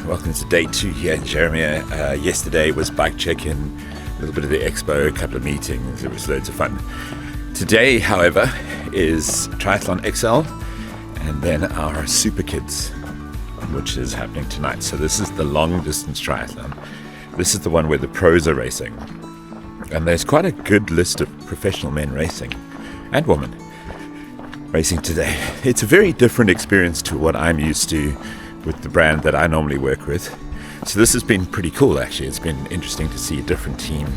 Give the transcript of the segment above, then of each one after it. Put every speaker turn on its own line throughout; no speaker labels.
welcome to day 2 here in Gérardmer. Yesterday was bike check-in, a little bit of the expo, a couple of meetings. It was loads of fun. Today, however, is Triathlon XL and then our Super Kids, which is happening tonight. So this is the long distance triathlon. This is the one where the pros are racing. And there's quite a good list of professional men racing and women racing today. It's a very different experience to what I'm used to with the brand that I normally work with. So this has been pretty cool, actually. It's been interesting to see a different team,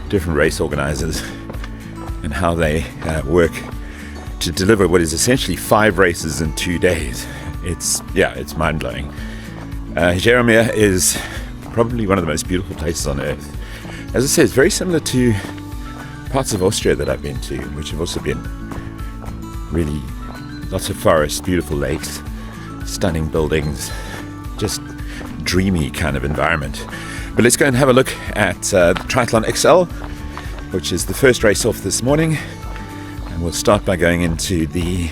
different race organizers, and how they work to deliver what is essentially 5 races in 2 days. It's mind-blowing. Gérardmer is probably one of the most beautiful places on earth. As I said, it's very similar to parts of Austria that I've been to, which have also been really lots of forests, beautiful lakes, stunning buildings, just dreamy kind of environment. But let's go and have a look at the Triathlon XL, which is the first race off this morning. And we'll start by going into the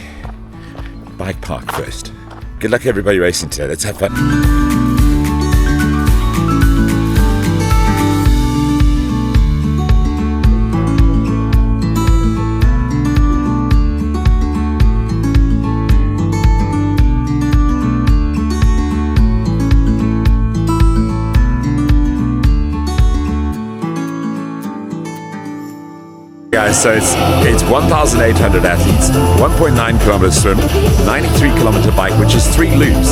bike park first. Good luck everybody racing today. Let's have fun. Guys, so it's 1,800 athletes, 1.9 kilometers swim, 93 kilometer bike, which is 3 loops,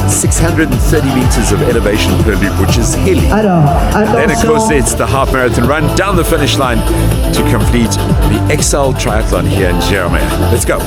630 meters of elevation per loop, which is hilly. Then of course it's the half marathon run down the finish line to complete the XL Triathlon here in Gérardmer. Let's go.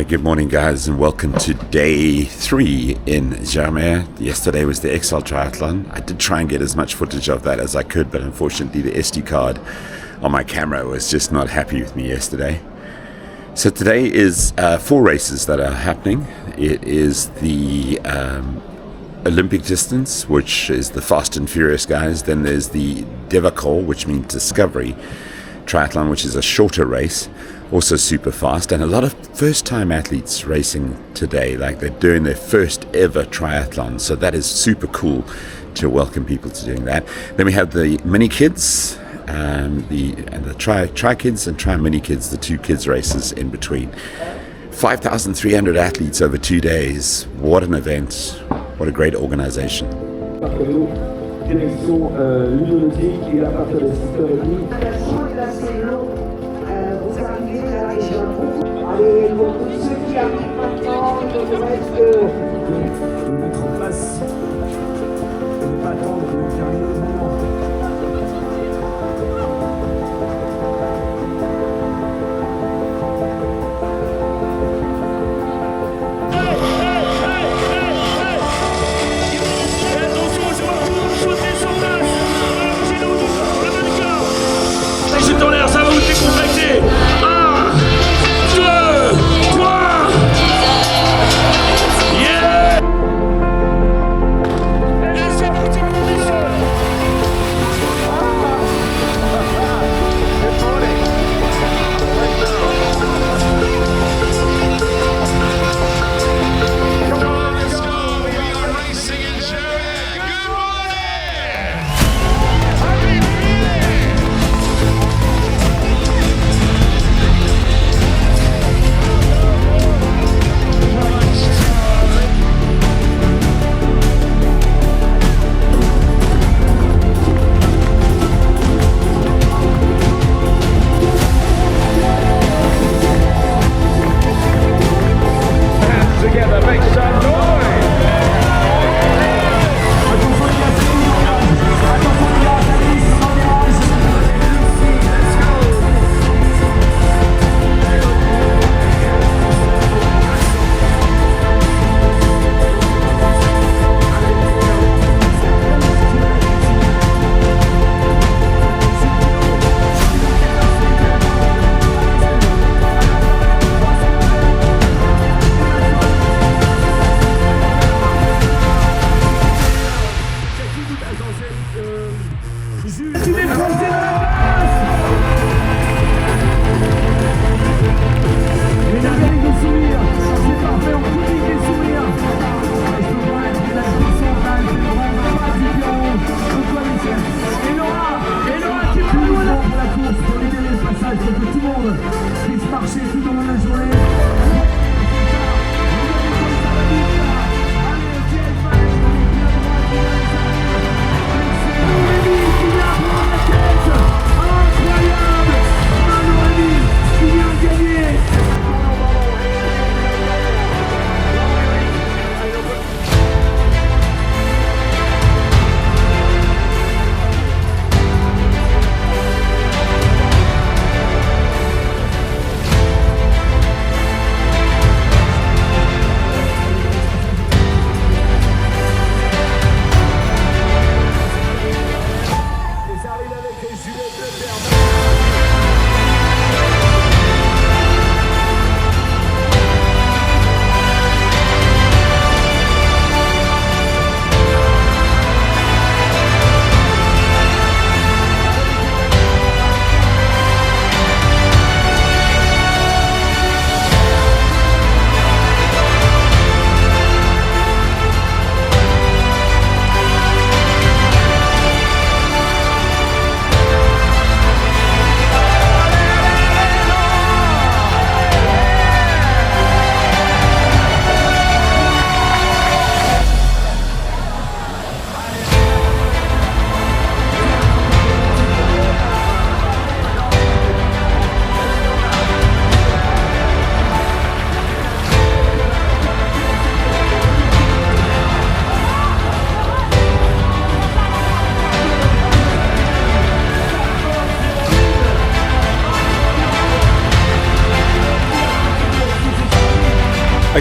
Good morning guys, and welcome to day 3 in Gérardmer. Yesterday was the XL Triathlon. I did try and get as much footage of that as I could, but unfortunately the SD card on my camera was just not happy with me yesterday. So today is 4 races that are happening. It is the Olympic distance, which is the fast and furious guys. Then there's the Découverte, which means discovery triathlon, which is a shorter race, also super fast, and a lot of first-time athletes racing today, like they're doing their first ever triathlon. So that is super cool to welcome people to doing that. Then we have the mini kids, the tri kids and tri mini kids, the 2 kids races in between. 5,300 athletes over 2 days. What an event! What a great organization.
Direction ludothèque, et à partir de 6h30. Vous arrivez à la région. Allez, pour tous ceux qui arrivent maintenant, il nous reste de mettre en place. De ne pas attendre de terminer le moment.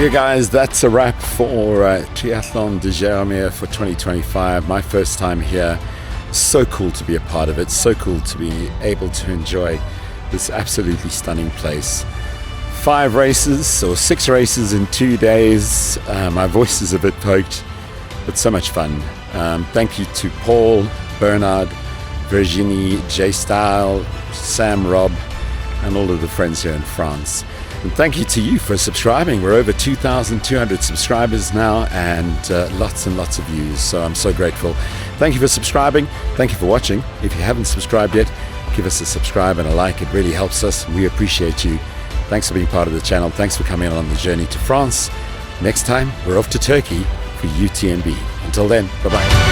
Okay guys, that's a wrap for Triathlon de Gérardmer for 2025. My first time here. So cool to be a part of it. So cool to be able to enjoy this absolutely stunning place. 5 races or 6 races in 2 days. My voice is a bit poked, but so much fun. Thank you to Paul, Bernard, Virginie, Jay Style, Sam, Rob, and all of the friends here in France. And thank you to you for subscribing. We're over 2,200 subscribers now and lots and lots of views. So I'm so grateful. Thank you for subscribing. Thank you for watching. If you haven't subscribed yet, give us a subscribe and a like. It really helps us. We appreciate you. Thanks for being part of the channel. Thanks for coming on the journey to France. Next time, we're off to Turkey for UTMB. Until then, bye-bye.